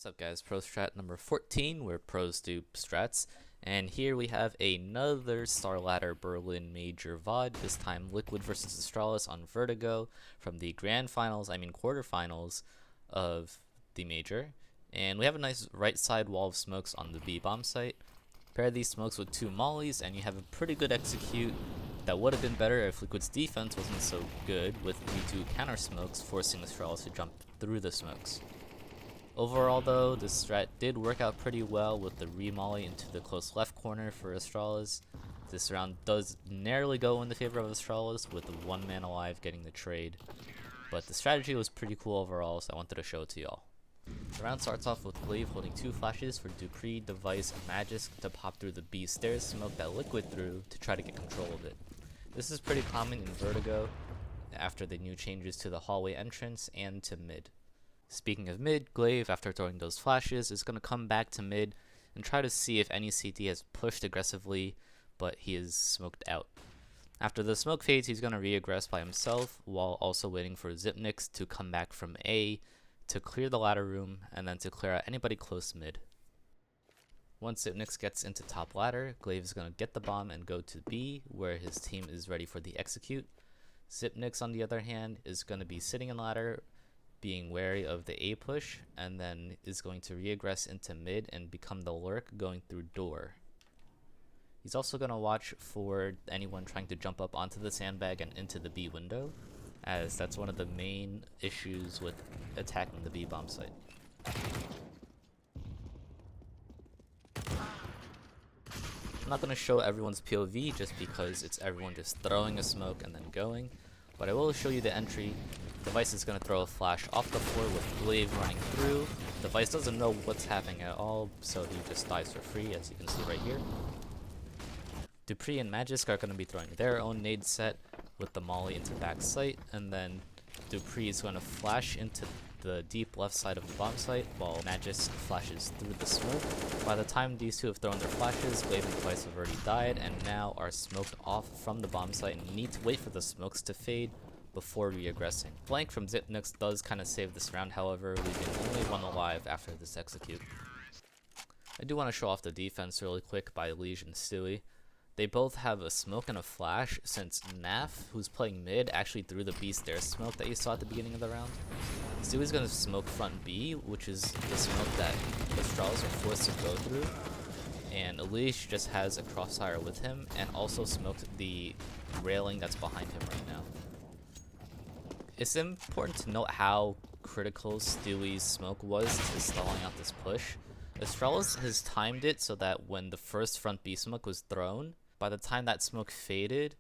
What's up guys, Pro Strat number 14, where pros do strats, and here we have another Starladder Berlin major VOD, this time Liquid versus Astralis on Vertigo from the quarterfinals of the major. And we have a nice right side wall of smokes on the B bomb site. Pair these smokes with two mollies and you have a pretty good execute that would have been better if Liquid's defense wasn't so good with V2 counter smokes forcing Astralis to jump through the smokes. Overall though, this strat did work out pretty well with the remolly into the close left corner for Astralis. This round does narrowly go in the favor of Astralis with one man alive getting the trade. But the strategy was pretty cool overall, so I wanted to show it to y'all. The round starts off with Glaive holding two flashes for Dupree, Device, and Magisk to pop through the B stairs smoke that Liquid threw to try to get control of it. This is pretty common in Vertigo after the new changes to the hallway entrance and to mid. Speaking of mid, Glaive, after throwing those flashes, is going to come back to mid and try to see if any CT has pushed aggressively, but he is smoked out. After the smoke fades, he's going to re-aggress by himself, while also waiting for Zipnix to come back from A to clear the ladder room, and then to clear out anybody close mid. Once Zipnix gets into top ladder, Glaive is going to get the bomb and go to B, where his team is ready for the execute. Zipnix, on the other hand, is going to be sitting in ladder, being wary of the A push, and then is going to re-aggress into mid and become the lurk going through door. He's also going to watch for anyone trying to jump up onto the sandbag and into the B window, as that's one of the main issues with attacking the B bomb site. I'm not going to show everyone's POV just because it's everyone just throwing a smoke and then going, but I will show you the entry. Device is going to throw a flash off the floor with Glaive running through. Device doesn't know what's happening at all, so he just dies for free, as you can see right here. Dupree and Magisk are going to be throwing their own nade set with the molly into back site, and then Dupree is going to flash into the deep left side of the bomb site, while Magisk flashes through the smoke. By the time these two have thrown their flashes, Glaive and Device have already died, and now are smoked off from the bomb site and need to wait for the smokes to fade before re-aggressing. Flank from Zipnix does kind of save this round, however, leaving only one alive after this execute. I do want to show off the defense really quick by Liege and Stewie. They both have a smoke and a flash, since Naf, who's playing mid, actually threw the B stairs smoke that you saw at the beginning of the round. Stewie's going to smoke front B, which is the smoke that Astralis are forced to go through, and Liege just has a crossfire with him, and also smoked the railing that's behind him right now. It's important to note how critical Stewie's smoke was to stalling out this push. Astralis has timed it so that when the first front B smoke was thrown, by the time that smoke faded,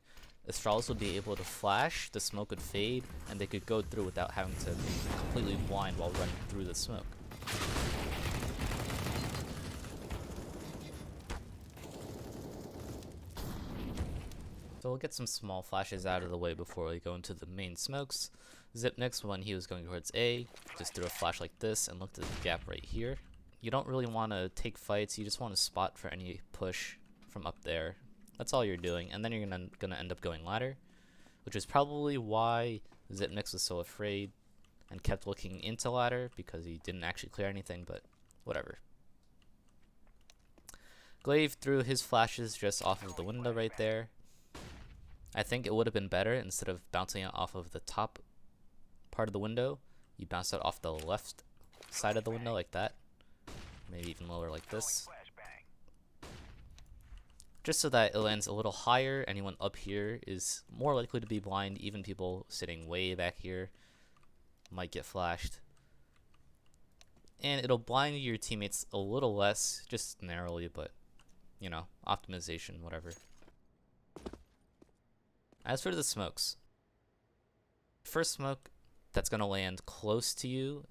Astralis would be able to flash, the smoke would fade, and they could go through without having to be completely blind while running through the smoke. So we'll get some small flashes out of the way before we go into the main smokes. Zipnix, when he was going towards A, just threw a flash like this and looked at the gap right here. You don't really want to take fights, you just want to spot for any push from up there. That's all you're doing, and then you're gonna end up going ladder, which is probably why Zipnix was so afraid and kept looking into ladder, because he didn't actually clear anything, but whatever. Glaive threw his flashes just off of the window right there. I think it would have been better, instead of bouncing it off of the top part of the window, you bounce it off the left side of the window like that. Maybe even lower like this. Just so that it lands a little higher. Anyone up here is more likely to be blind. Even people sitting way back here might get flashed. And it'll blind your teammates a little less, just narrowly, but you know, optimization, whatever. As for the smokes, first smoke that's going to land close to you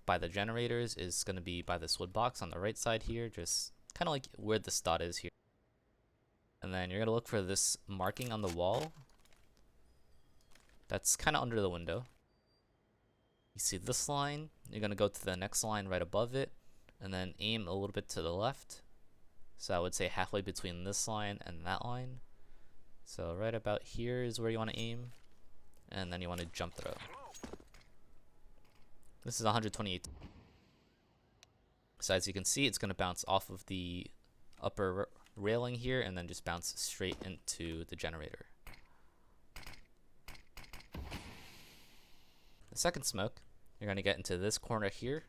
by the generators is going to be by this wood box on the right side here, just kind of like where the stot is here. And then you're going to look for this marking on the wall that's kind of under the window. You see this line, you're going to go to the next line right above it, and then aim a little bit to the left. So I would say halfway between this line and that line. So right about here is where you want to aim, and then you want to jump throw. This is 128. So as you can see, it's going to bounce off of the upper railing here and then just bounce straight into the generator. The second smoke, you're going to get into this corner here.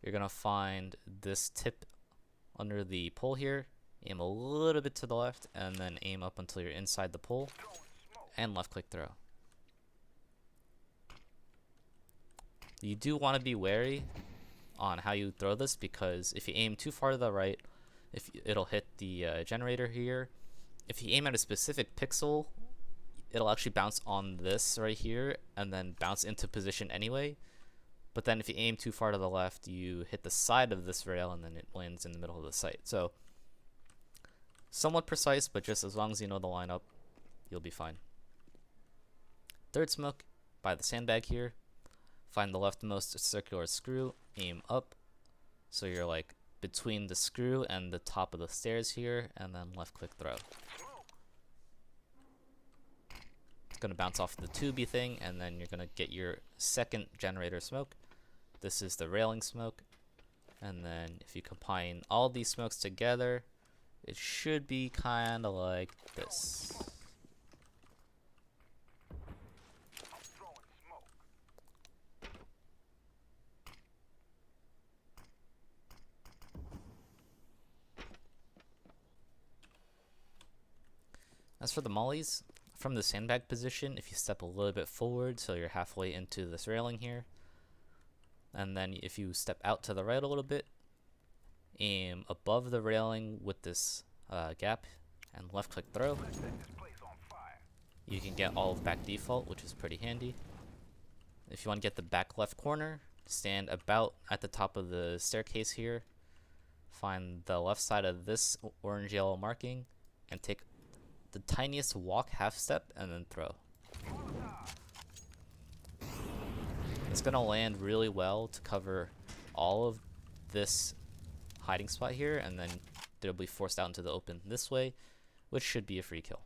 You're going to find this tip under the pole here, aim a little bit to the left, and then aim up until you're inside the pole, and left click throw. You do want to be wary on how you throw this, because if you aim too far to the right, it'll hit the generator here. If you aim at a specific pixel, it'll actually bounce on this right here and then bounce into position anyway. But then if you aim too far to the left, you hit the side of this rail and then it lands in the middle of the site. So somewhat precise, but just as long as you know the lineup, you'll be fine. Third smoke, by the sandbag here, find the leftmost circular screw, aim up, so you're like between the screw and the top of the stairs here, and then left click throw. It's going to bounce off the tubey thing, and then you're going to get your second generator smoke. This is the railing smoke, and then if you combine all these smokes together, it should be kind of like this. As for the mollies, from the sandbag position, if you step a little bit forward so you're halfway into this railing here, and then if you step out to the right a little bit, aim above the railing with this gap, and left click throw, you can get all of back default, which is pretty handy. If you want to get the back left corner, stand about at the top of the staircase here, find the left side of this orange yellow marking, and take the tiniest walk half step and then throw. It's going to land really well to cover all of this hiding spot here, and then they'll be forced out into the open this way, which should be a free kill.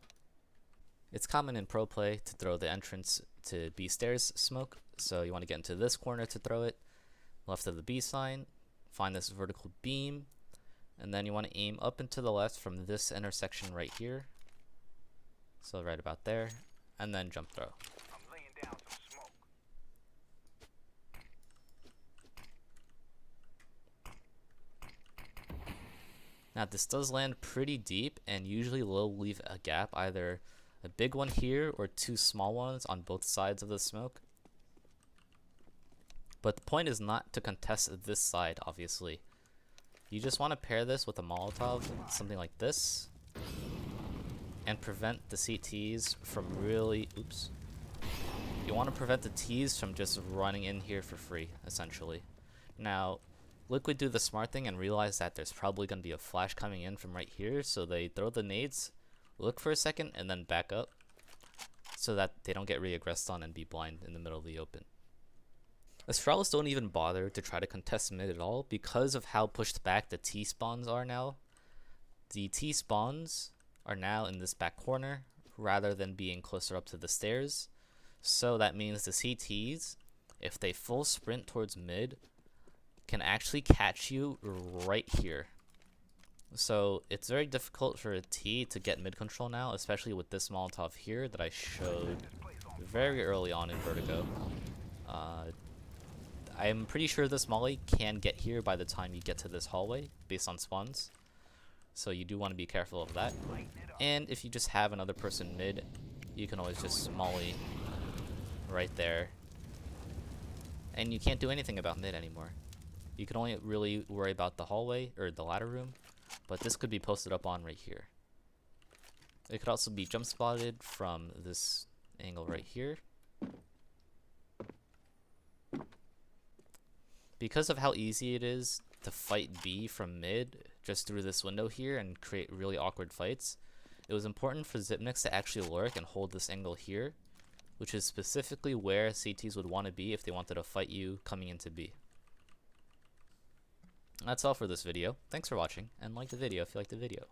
It's common in pro play to throw the entrance to B stairs smoke, so you want to get into this corner to throw it, left of the B sign, find this vertical beam, and then you want to aim up and to the left from this intersection right here, so right about there, and then jump throw. Now this does land pretty deep, and usually will leave a gap, either a big one here or two small ones on both sides of the smoke. But the point is not to contest this side, obviously. You just want to pair this with a Molotov, something like this, and prevent the CTs from really, you want to prevent the Ts from just running in here for free, essentially. Now, Liquid do the smart thing and realize that there's probably going to be a flash coming in from right here, so they throw the nades, look for a second, and then back up, so that they don't get re-aggressed on and be blind in the middle of the open. Astralis don't even bother to try to contest mid at all because of how pushed back the T spawns are now. The T spawns are now in this back corner rather than being closer up to the stairs, so that means the CTs, if they full sprint towards mid, can actually catch you right here. So it's very difficult for a T to get mid control now, especially with this Molotov here that I showed very early on in Vertigo. I'm pretty sure this molly can get here by the time you get to this hallway based on spawns, so you do want to be careful of that. And if you just have another person mid, you can always just molly right there, and you can't do anything about mid anymore. You can only really worry about the hallway or the ladder room, but this could be posted up on right here. It could also be jump spotted from this angle right here. Because of how easy it is to fight B from mid just through this window here and create really awkward fights, it was important for Zipnix to actually lurk and hold this angle here, which is specifically where CTs would want to be if they wanted to fight you coming into B. That's all for this video. Thanks for watching, and like the video if you liked the video.